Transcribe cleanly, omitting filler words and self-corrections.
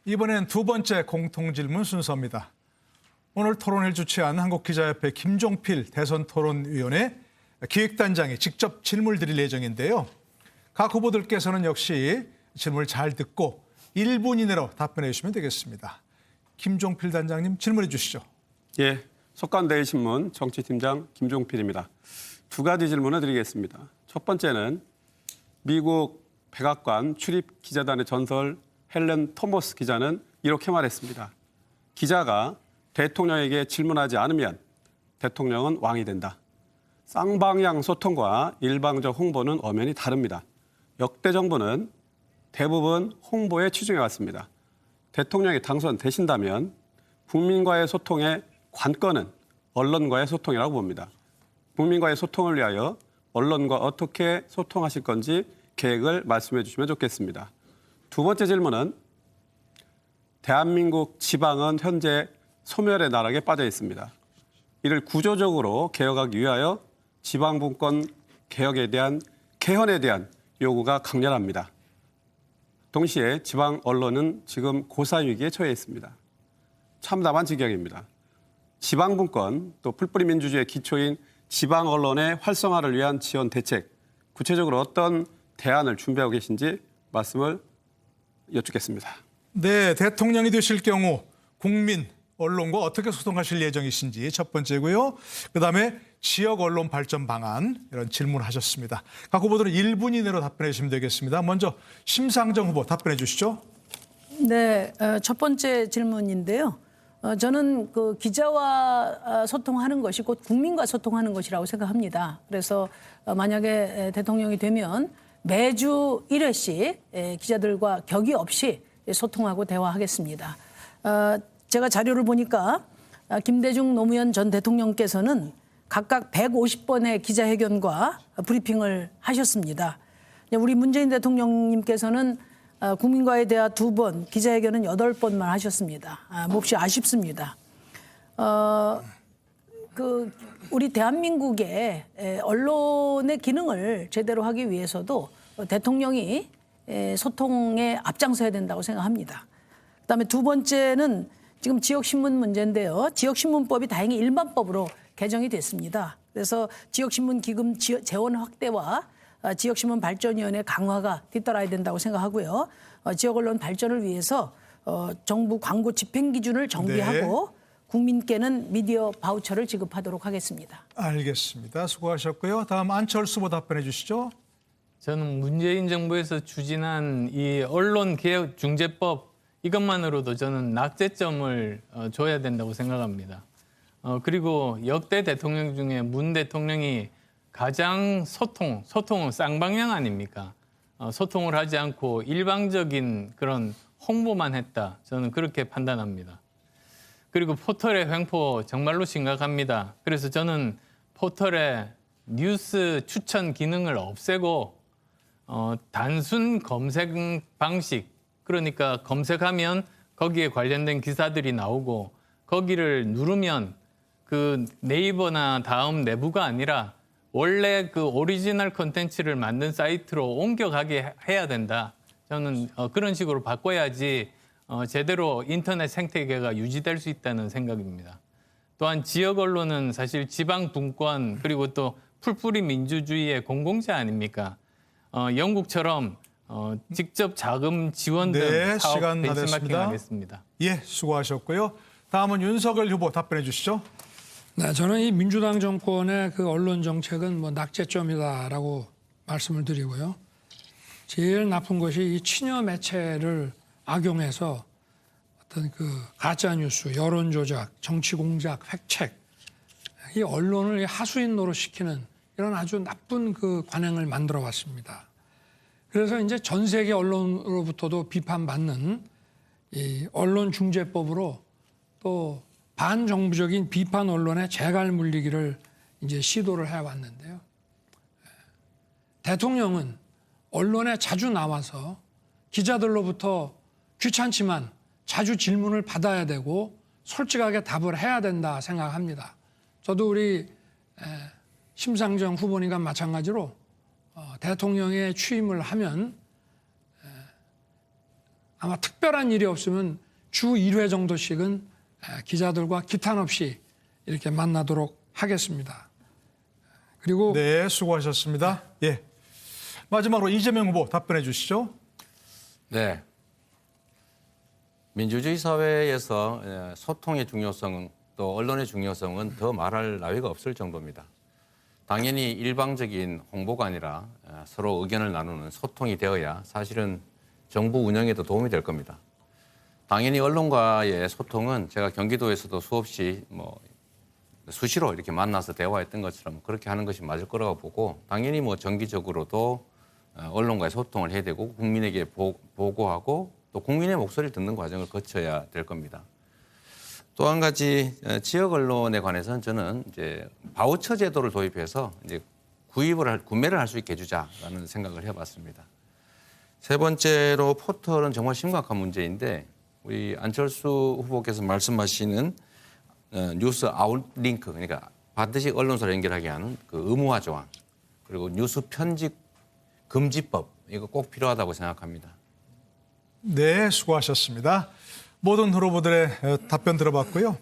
이번엔 두 번째 공통질문 순서입니다. 오늘 토론을 주최한 한국기자협회 김종필 대선토론위원회 기획단장이 직접 질문을 드릴 예정인데요. 각 후보들께서는 역시 질문을 잘 듣고 1분 이내로 답변해 주시면 되겠습니다. 김종필 단장님 질문해 주시죠. 예, 속간대신문 정치팀장 김종필입니다. 두 가지 질문을 드리겠습니다. 첫 번째는 미국 백악관 출입 기자단의 전설 헬렌 토머스 기자는 이렇게 말했습니다. 기자가 대통령에게 질문하지 않으면 대통령은 왕이 된다. 쌍방향 소통과 일방적 홍보는 엄연히 다릅니다. 역대 정부는 대부분 홍보에 치중해 왔습니다. 대통령이 당선되신다면 국민과의 소통의 관건은 언론과의 소통이라고 봅니다. 국민과의 소통을 위하여 언론과 어떻게 소통하실 건지 계획을 말씀해 주시면 좋겠습니다. 두 번째 질문은 대한민국 지방은 현재 소멸의 나락에 빠져 있습니다. 이를 구조적으로 개혁하기 위하여 지방분권 개혁에 대한 개헌에 대한 요구가 강렬합니다. 동시에 지방 언론은 지금 고사의 위기에 처해 있습니다. 참담한 지경입니다. 지방분권 또 풀뿌리 민주주의의 기초인 지방 언론의 활성화를 위한 지원 대책, 구체적으로 어떤 대안을 준비하고 계신지 말씀을 여쭙겠습니다. 네, 대통령이 되실 경우 국민, 언론과 어떻게 소통하실 예정이신지 첫 번째고요. 그다음에 지역 언론 발전 방안 이런 질문을 하셨습니다. 각 후보들은 1분 이내로 답변해 주시면 되겠습니다. 먼저 심상정 후보 답변해 주시죠. 네, 첫 번째 질문인데요. 저는 그 기자와 소통하는 것이 곧 국민과 소통하는 것이라고 생각합니다. 그래서 만약에 대통령이 되면 매주 1회씩 기자들과 격이 없이 소통하고 대화하겠습니다. 제가 자료를 보니까 김대중 노무현 전 대통령께서는 각각 150번의 기자회견과 브리핑을 하셨습니다. 우리 문재인 대통령님께서는 국민과의 대화 2번, 기자회견은 8번만 하셨습니다. 몹시 아쉽습니다. 우리 대한민국의 언론의 기능을 제대로 하기 위해서도 대통령이 소통에 앞장서야 된다고 생각합니다. 그다음에 두 번째는 지금 지역신문 문제인데요. 지역신문법이 다행히 일반법으로 개정이 됐습니다. 그래서 지역신문 기금 재원 확대와 지역신문 발전위원회 강화가 뒤따라야 된다고 생각하고요. 지역 언론 발전을 위해서 정부 광고 집행 기준을 정비하고 네. 국민께는 미디어 바우처를 지급하도록 하겠습니다. 알겠습니다. 수고하셨고요. 다음 안철수 후보 답변해 주시죠. 저는 문재인 정부에서 추진한 이 언론개혁중재법 이것만으로도 저는 낙제점을 줘야 된다고 생각합니다. 그리고 역대 대통령 중에 문 대통령이 가장 소통은 쌍방향 아닙니까? 소통을 하지 않고 일방적인 그런 홍보만 했다. 저는 그렇게 판단합니다. 그리고 포털의 횡포 정말로 심각합니다. 그래서 저는 포털의 뉴스 추천 기능을 없애고 단순 검색 방식, 그러니까 검색하면 거기에 관련된 기사들이 나오고 거기를 누르면 그 네이버나 다음 내부가 아니라 원래 그 오리지널 콘텐츠를 만든 사이트로 옮겨가게 해야 된다. 저는 그런 식으로 바꿔야지 제대로 인터넷 생태계가 유지될 수 있다는 생각입니다. 또한 지역 언론은 사실 지방 분권 그리고 또 풀뿌리 민주주의의 공공재 아닙니까? 영국처럼 직접 자금 지원 등 네, 사업 시간 다 벤치마킹 됐습니다. 하겠습니다. 예, 수고하셨고요. 다음은 윤석열 후보 답변해 주시죠. 네, 저는 이 민주당 정권의 그 언론 정책은 뭐 낙제점이다라고 말씀을 드리고요. 제일 나쁜 것이 이 친여 매체를 악용해서 어떤 그 가짜 뉴스, 여론 조작, 정치 공작, 팩책, 이 언론을 하수인 노릇시키는 이런 아주 나쁜 그 관행을 만들어 왔습니다. 그래서 이제 전 세계 언론으로부터도 비판받는 이 언론중재법으로 또 반정부적인 비판 언론의 재갈 물리기를 이제 시도를 해왔는데요. 대통령은 언론에 자주 나와서 기자들로부터 귀찮지만 자주 질문을 받아야 되고 솔직하게 답을 해야 된다 생각합니다. 저도 우리 심상정 후보님과 마찬가지로 대통령의 취임을 하면 아마 특별한 일이 없으면 주 1회 정도씩은 기자들과 기탄 없이 이렇게 만나도록 하겠습니다. 그리고 네, 수고하셨습니다. 예. 마지막으로 이재명 후보 답변해 주시죠. 네. 민주주의 사회에서 소통의 중요성 또 언론의 중요성은 더 말할 나위가 없을 정도입니다. 당연히 일방적인 홍보가 아니라 서로 의견을 나누는 소통이 되어야 사실은 정부 운영에도 도움이 될 겁니다. 당연히 언론과의 소통은 제가 경기도에서도 수없이 수시로 이렇게 만나서 대화했던 것처럼 그렇게 하는 것이 맞을 거라고 보고 당연히 정기적으로도 언론과의 소통을 해야 되고 국민에게 보고하고 또 국민의 목소리를 듣는 과정을 거쳐야 될 겁니다. 또 한 가지 지역 언론에 관해서는 저는 이제 바우처 제도를 도입해서 이제 구매를 할 수 있게 해주자라는 생각을 해봤습니다. 세 번째로 포털은 정말 심각한 문제인데 우리 안철수 후보께서 말씀하시는 뉴스 아웃링크 그러니까 반드시 언론사를 연결하게 하는 그 의무화 조항 그리고 뉴스 편집 금지법 이거 꼭 필요하다고 생각합니다. 네, 수고하셨습니다. 모든 후보들의 답변 들어봤고요.